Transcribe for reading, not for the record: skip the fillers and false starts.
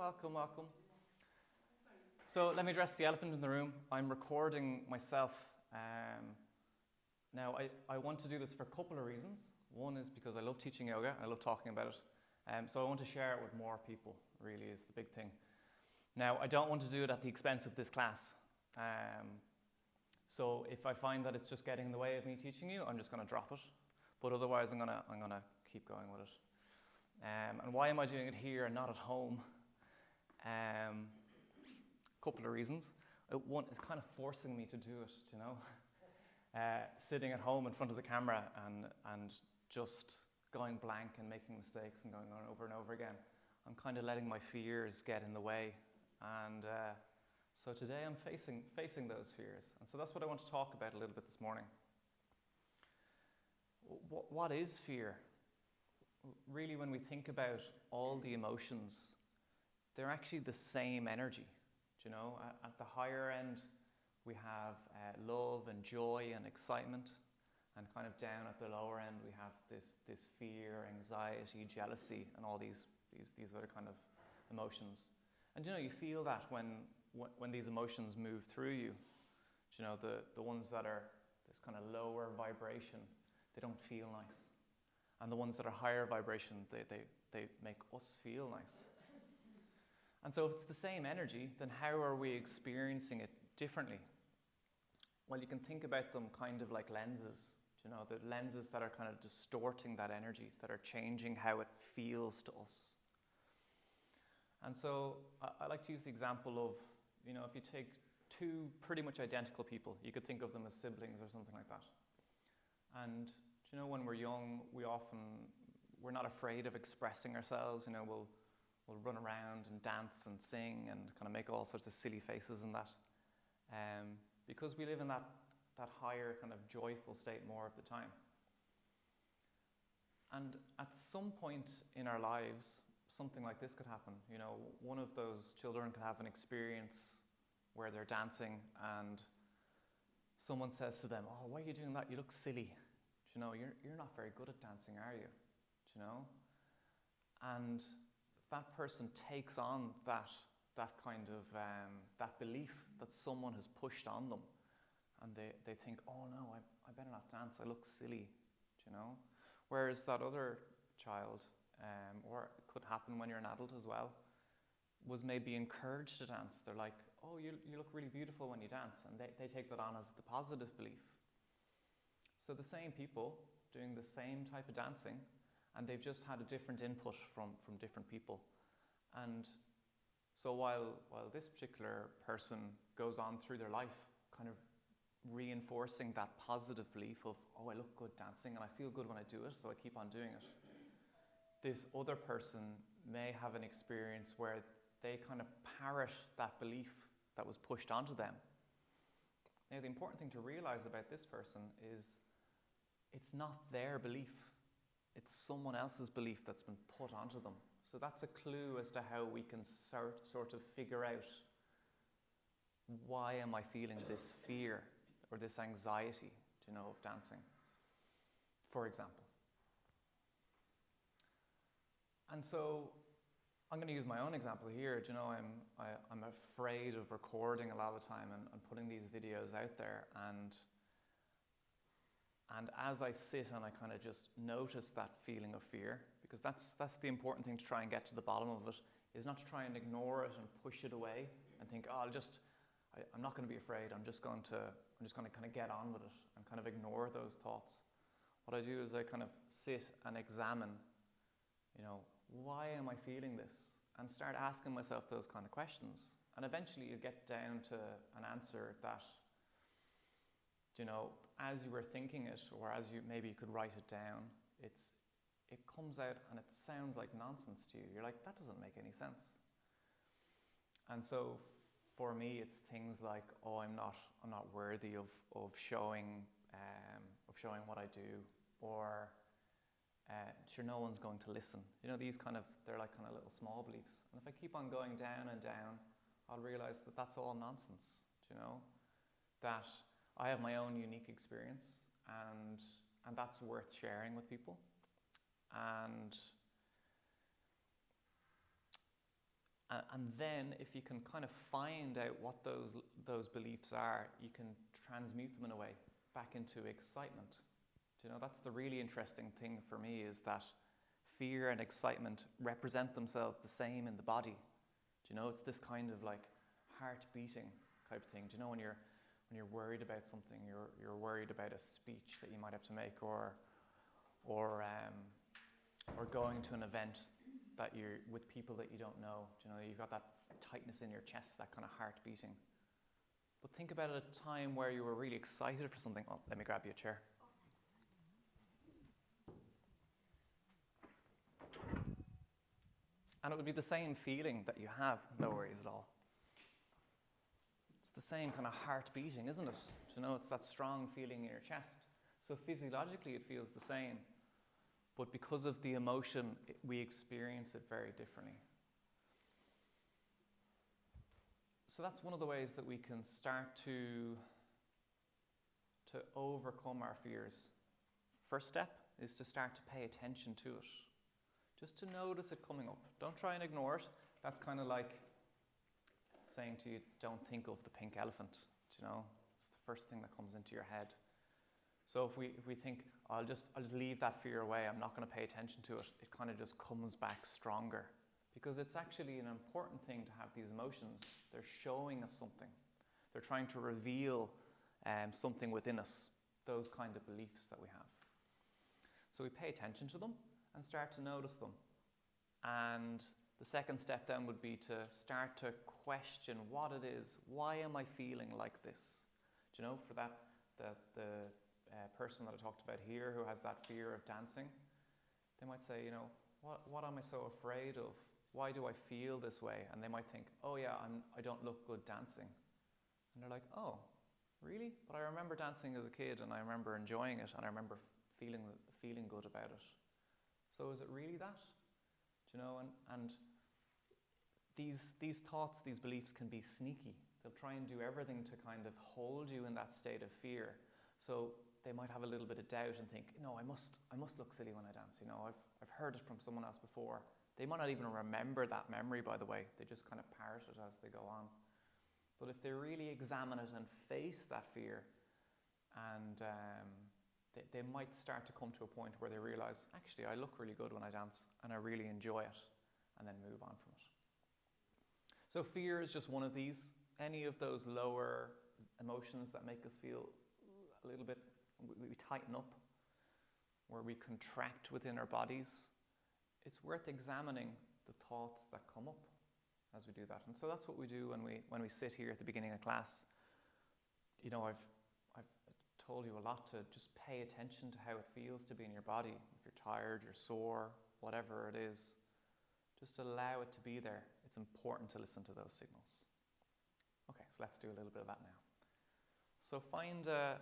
welcome, welcome. So let me address the elephant in the room. I'm recording myself. Now, I want to do this for a couple of reasons. One is because I love teaching yoga. I love talking about it. So I want to share it with more people, really, is the big thing. Now, I don't want to do it at the expense of this class. So if I find that it's just getting in the way of me teaching you, I'm just going to drop it. But otherwise, I'm gonna keep going with it. And why am I doing it here and not at home? Couple of reasons. One, it's kind of forcing me to do it, you know. Sitting at home in front of the camera and just going blank and making mistakes and going on over and over again. I'm kind of letting my fears get in the way. And so today I'm facing those fears. And so that's what I want to talk about a little bit this morning. What is fear? Really, when we think about all the emotions, they're actually the same energy. You know, at the higher end, we have love and joy and excitement, and kind of down at the lower end, we have this fear, anxiety, jealousy, and all these other kind of emotions. And you know, you feel that when these emotions move through you. You know, the ones that are this kind of lower vibration, they don't feel nice. And the ones that are higher vibration, they make us feel nice. And so if it's the same energy, then how are we experiencing it differently? Well, you can think about them kind of like lenses. You know, the lenses that are kind of distorting that energy, that are changing how it feels to us. And so I like to use the example of, you know, if you take two pretty much identical people, you could think of them as siblings or something like that. And you know, when we're young, we're not afraid of expressing ourselves. You know, we'll run around and dance and sing and kind of make all sorts of silly faces and that. Because we live in that higher kind of joyful state more of the time. And at some point in our lives, something like this could happen. You know, one of those children could have an experience where they're dancing and someone says to them, "Oh, why are you doing that? You look silly. You know, you're not very good at dancing, are you?" You know? And that person takes on that kind of that belief that someone has pushed on them, and they think, "Oh no, I better not dance. I look silly," you know. Whereas that other child, or it could happen when you're an adult as well, was maybe encouraged to dance. They're like, "Oh, you look really beautiful when you dance," and they take that on as the positive belief. So the same people doing the same type of dancing, and they've just had a different input from different people. And so while this particular person goes on through their life kind of reinforcing that positive belief of, "Oh, I look good dancing and I feel good when I do it, so I keep on doing it," this other person may have an experience where they kind of parrot that belief that was pushed onto them. Now, the important thing to realize about this person is it's not their belief. It's someone else's belief that's been put onto them. So that's a clue as to how we can sort of figure out, why am I feeling this fear or this anxiety, you know, of dancing, for example. And so I'm going to use my own example here. You know, I'm afraid of recording a lot of the time and putting these videos out there, and as I sit and I kind of just notice that feeling of fear, because that's the important thing to try and get to the bottom of it, is not to try and ignore it and push it away and think, "Oh, I'm not going to be afraid. I'm just going to kind of get on with it," and kind of ignore those thoughts. What I do is I kind of sit and examine, you know, why am I feeling this? And start asking myself those kind of questions. And eventually you get down to an answer that, you know, as you were thinking it, or as you could write it down, it comes out and it sounds like nonsense to you. You're like, that doesn't make any sense. And so for me, it's things like, "Oh, I'm not worthy of showing what I do," or "Sure, no one's going to listen." You know, they're like kind of little small beliefs. And if I keep on going down and down, I'll realize that that's all nonsense. You know, that I have my own unique experience, and that's worth sharing with people. And then if you can kind of find out what those beliefs are, you can transmute them in a way back into excitement. Do you know, that's the really interesting thing for me, is that fear and excitement represent themselves the same in the body. Do you know, it's this kind of like heart beating type thing. Do you know, when you're worried about something, you're worried about a speech that you might have to make, or going to an event that you're with people that you don't know. Do you know, you've got that tightness in your chest, that kind of heart beating. But think about a time where you were really excited for something. Oh, let me grab you a chair. And it would be the same feeling that you have, no worries at all. It's the same kind of heart beating, isn't it? You know, it's that strong feeling in your chest. So physiologically it feels the same. But because of the emotion, we experience it very differently. So that's one of the ways that we can start to overcome our fears. First step is to start to pay attention to it. Just to notice it coming up. Don't try and ignore it. That's kind of like saying to you, don't think of the pink elephant. Do you know? It's the first thing that comes into your head. So if we think, I'll just leave that fear away, I'm not going to pay attention to it, it kind of just comes back stronger. Because it's actually an important thing to have these emotions. They're showing us something. They're trying to reveal something within us, those kind of beliefs that we have. So we pay attention to them and start to notice them. And the second step then would be to start to question what it is. Why am I feeling like this? Do you know, for that, the person that I talked about here who has that fear of dancing, they might say, you know, what am I so afraid of? Why do I feel this way? And they might think, oh yeah, I don't look good dancing. And they're like, oh, really? But I remember dancing as a kid, and I remember enjoying it, and I remember feeling good about it. So is it really that? Do you know, and these thoughts, these beliefs can be sneaky. They'll try and do everything to kind of hold you in that state of fear. So they might have a little bit of doubt and think, no, I must look silly when I dance. You know, I've heard it from someone else before. They might not even remember that memory, by the way. They just kind of parrot it as they go on. But if they really examine it and face that fear, and they might start to come to a point where they realize, actually, I look really good when I dance, and I really enjoy it, and then move on from it. So fear is just one of these. Any of those lower emotions that make us feel a little bit, we tighten up, where we contract within our bodies, it's worth examining the thoughts that come up as we do that. And so that's what we do when we sit here at the beginning of class. You know, I've told you a lot to just pay attention to how it feels to be in your body. If you're tired, you're sore, whatever it is, just allow it to be there. It's important to listen to those signals. Okay, so let's do a little bit of that now. So find a